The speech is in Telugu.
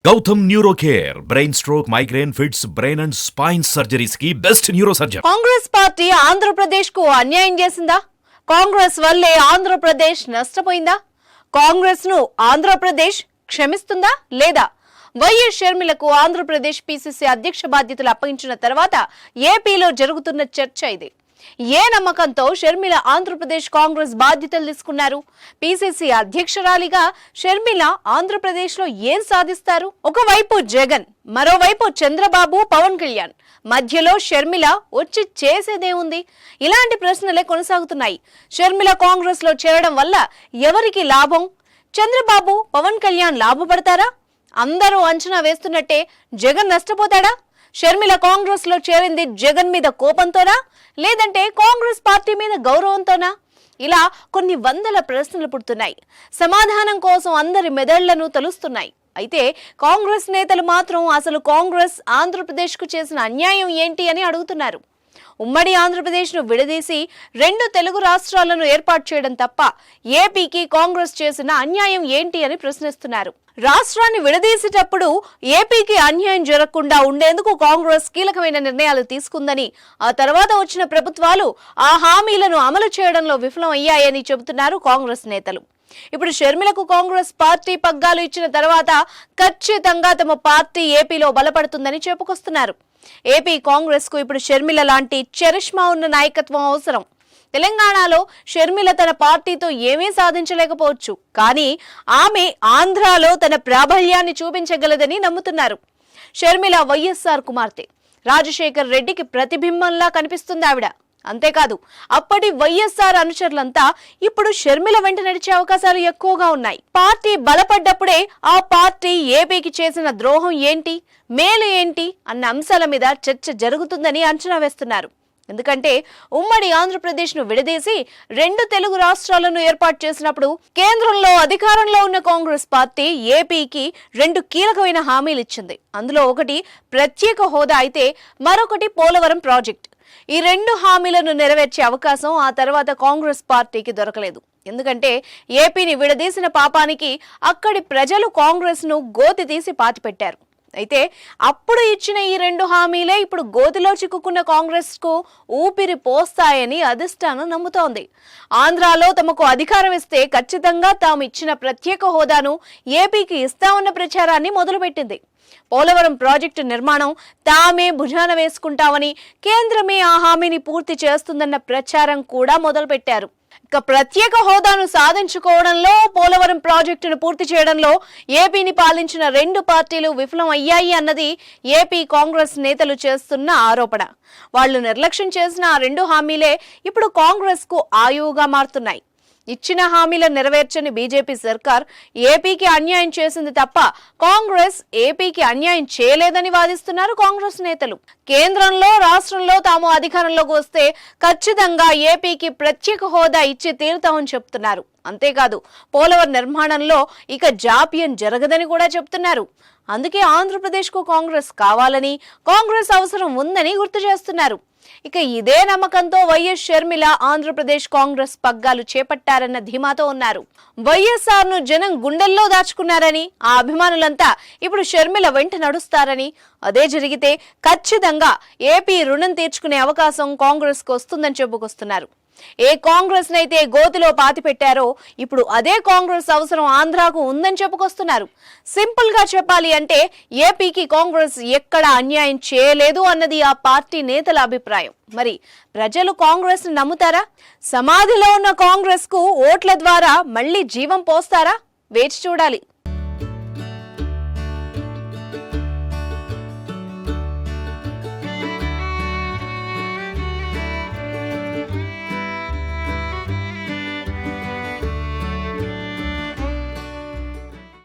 Gautam neuro care brain stroke migraine fits brain and spine surgeries కి best neuro surgeon. Congress party Andhra Pradesh కు అన్యాయం చేసిందా? కాంగ్రెస్ వల్లే ఆంధ్రప్రదేశ్ నష్టపోయిందా? కాంగ్రెస్ ను ఆంధ్రప్రదేశ్ క్షమిస్తుందా లేదా? వైఎస్ షర్మిలకు ఆంధ్రప్రదేశ్ పిసిసి అధ్యక్ష బాధ్యతలు అప్పగించిన తర్వాత ఏపీలో జరుగుతున్న చర్చ ఇది. ఏ నమ్మకంతో షర్మిల ఆంధ్రప్రదేశ్ కాంగ్రెస్ బాధ్యతలు తీసుకున్నారు? పిసిసి అధ్యక్షురాలిగా షర్మిల ఆంధ్రప్రదేశ్ లో ఏం సాధిస్తారు? ఒకవైపు జగన్, మరోవైపు చంద్రబాబు, పవన్ కళ్యాణ్, మధ్యలో షర్మిల వచ్చి చేసేదేముంది? ఇలాంటి ప్రశ్నలే కొనసాగుతున్నాయి. షర్మిల కాంగ్రెస్ లో చేరడం వల్ల ఎవరికి లాభం? చంద్రబాబు, పవన్ కళ్యాణ్ లాభపడతారా? అందరూ అంచనా వేస్తున్నట్టే జగన్ నష్టపోతాడా? షర్మిల కాంగ్రెస్ లో చేరింది జగన్ మీద కోపంతోనా, లేదంటే కాంగ్రెస్ పార్టీ మీద గౌరవంతోనా? ఇలా కొన్ని వందల ప్రశ్నలు పుడుతున్నాయి. సమాధానం కోసం అందరి మెదళ్లను తలుస్తున్నాయి. అయితే కాంగ్రెస్ నేతలు మాత్రం అసలు కాంగ్రెస్ ఆంధ్రప్రదేశ్ కు చేసిన అన్యాయం ఏంటి అని అడుగుతున్నారు. ఉమ్మడి ఆంధ్రప్రదేశ్ ను విడదీసి 2 తెలుగు రాష్ట్రాలను ఏర్పాటు చేయడం తప్ప ఏపీకి కాంగ్రెస్ చేసిన అన్యాయం ఏంటి అని ప్రశ్నిస్తున్నారు. రాష్ట్రాన్ని విడదీసేటప్పుడు ఏపీకి అన్యాయం జరగకుండా ఉండేందుకు కాంగ్రెస్ కీలకమైన నిర్ణయాలు తీసుకుందని, ఆ తర్వాత వచ్చిన ప్రభుత్వాలు ఆ హామీలను అమలు చేయడంలో విఫలం అయ్యాయని చెబుతున్నారు కాంగ్రెస్ నేతలు. ఇప్పుడు షర్మిలకు కాంగ్రెస్ పార్టీ పగ్గాలు ఇచ్చిన తర్వాత ఖచ్చితంగా తమ పార్టీ ఏపీలో బలపడుతుందని చెప్పుకొస్తున్నారు. ఏపీ కాంగ్రెస్ కు ఇప్పుడు షర్మిల లాంటి చరిష్మా ఉన్న నాయకత్వం అవసరం. తెలంగాణలో షర్మిల తన పార్టీతో ఏమీ సాధించలేకపోవచ్చు, కానీ ఆమె ఆంధ్రాలో తన ప్రాబల్యాన్ని చూపించగలదని నమ్ముతున్నారు. షర్మిల వైఎస్ఆర్ కుమార్తె. రాజశేఖర్ రెడ్డికి ప్రతిబింబంలా కనిపిస్తుంది ఆవిడ. అంతేకాదు, అప్పటి వైఎస్ఆర్ అనుచరులంతా ఇప్పుడు షర్మిల వెంట నడిచే అవకాశాలు ఎక్కువగా ఉన్నాయి. పార్టీ బలపడ్డప్పుడే ఆ పార్టీ ఏపీకి చేసిన ద్రోహం ఏంటి, మేలు ఏంటి అన్న అంశాల మీద చర్చ జరుగుతుందని అంచనా వేస్తున్నారు. ఎందుకంటే ఉమ్మడి ఆంధ్రప్రదేశ్ ను విడదీసి 2 తెలుగు రాష్ట్రాలను ఏర్పాటు చేసినప్పుడు కేంద్రంలో అధికారంలో ఉన్న కాంగ్రెస్ పార్టీ ఏపీకి 2 కీలకమైన హామీలు ఇచ్చింది. అందులో ఒకటి ప్రత్యేక హోదా అయితే మరొకటి పోలవరం ప్రాజెక్ట్. ఈ 2 హామీలను నెరవేర్చే అవకాశం ఆ తర్వాత కాంగ్రెస్ పార్టీకి దొరకలేదు. ఎందుకంటే ఏపీని విడదీసిన పాపానికి అక్కడి ప్రజలు కాంగ్రెస్ ను గోతి తీసి పాతిపెట్టారు. అయితే అప్పుడు ఇచ్చిన ఈ 2 హామీలే ఇప్పుడు గోతిలో చిక్కుకున్న కాంగ్రెస్ కు ఊపిరి పోస్తాయని అధిష్టానం నమ్ముతోంది. ఆంధ్రాలో తమకు అధికారం ఇస్తే ఖచ్చితంగా తాము ఇచ్చిన ప్రత్యేక హోదాను ఏపీకి ఇస్తామన్న ప్రచారాన్ని మొదలుపెట్టింది. పోలవరం ప్రాజెక్టు నిర్మాణం తామే భుజాన వేసుకుంటామని, కేంద్రమే ఆ హామీని పూర్తి చేస్తుందన్న ప్రచారం కూడా మొదలుపెట్టారు. ఇక ప్రత్యేక హోదాను సాధించుకోవడంలో, పోలవరం ప్రాజెక్టును పూర్తి చేయడంలో ఏపీని పాలించిన 2 పార్టీలు విఫలం అయ్యాయి అన్నది ఏపీ కాంగ్రెస్ నేతలు చేస్తున్న ఆరోపణ. వాళ్లు నిర్లక్ష్యం చేసిన ఆ 2 హామీలే ఇప్పుడు కాంగ్రెస్ కు ఆయువుగా మారుతున్నాయి. ఇచ్చిన హామీలను నెరవేర్చని బీజేపీ సర్కార్ ఏపీకి అన్యాయం చేసింది తప్ప కాంగ్రెస్ ఏపీకి అన్యాయం చేయలేదని వాదిస్తున్నారు కాంగ్రెస్ నేతలు. కేంద్రంలో, రాష్ట్రంలో తాము అధికారంలోకి వస్తే ఖచ్చితంగా ఏపీకి ప్రత్యేక హోదా ఇచ్చి తీరుతామని చెప్తున్నారు. అంతేకాదు, పోలవరం నిర్మాణంలో ఇక జాప్యం జరగదని కూడా చెప్తున్నారు. అందుకే ఆంధ్రప్రదేశ్ కు కాంగ్రెస్ కావాలని, కాంగ్రెస్ అవసరం ఉందని గుర్తు చేస్తున్నారు. ఇక ఇదే నమ్మకంతో వైఎస్ షర్మిల ఆంధ్రప్రదేశ్ కాంగ్రెస్ పగ్గాలు చేపట్టారన్న ధీమాతో ఉన్నారు. వైఎస్ఆర్ ను జనం గుండెల్లో దాచుకున్నారని, ఆ అభిమానులంతా ఇప్పుడు షర్మిల వెంట నడుస్తారని, అదే జరిగితే ఖచ్చితంగా ఏపీ రుణం తీర్చుకునే అవకాశం కాంగ్రెస్ కు వస్తుందని చెప్పుకొస్తున్నారు. ఏ కాంగ్రెస్ నైతే గోతిలో పాతి పెట్టారో ఇప్పుడు అదే కాంగ్రెస్ అవసరం ఆంధ్రాకు ఉందని చెప్పుకొస్తున్నారు. సింపుల్ గా చెప్పాలి అంటే ఏపీకి కాంగ్రెస్ ఎక్కడ అన్యాయం చేయలేదు అన్నది ఆ పార్టీ నేతల అభిప్రాయం. మరి ప్రజలు కాంగ్రెస్ ని నమ్ముతారా? సమాధిలో ఉన్న కాంగ్రెస్ కు ఓట్ల ద్వారా మళ్లీ జీవం పోస్తారా? వేచి చూడాలి.